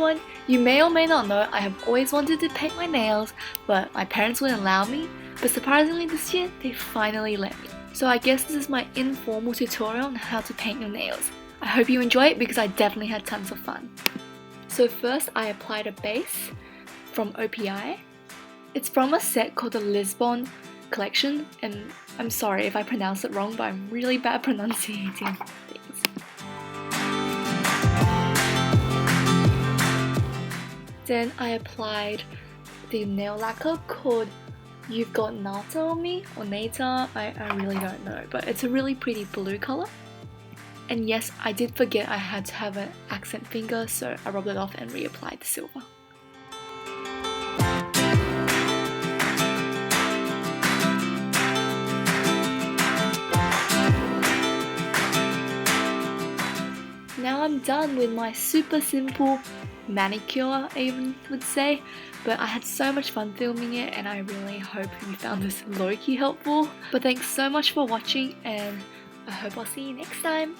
everyone! You may or may not know I have always wanted to paint my nails, but my parents wouldn't allow me, but surprisingly this year they finally let me. So I guess this is my informal tutorial on how to paint your nails. I hope you enjoy it because I definitely had tons of fun. So first I applied a base from OPI. It's from a set called the Lisbon collection, and I'm sorry if I pronounce it wrong, but I'm really bad pronunciating things. Then I applied the nail lacquer called You've Got Nata on me, or Nata, I really don't know, but it's a really pretty blue color. And yes, I did forget I had to have an accent finger, so I rubbed it off and reapplied the silver. Now I'm done with my super simple manicure, I even would say, but I had so much fun filming it and I really hope you found this low-key helpful. But thanks so much for watching and I hope I'll see you next time.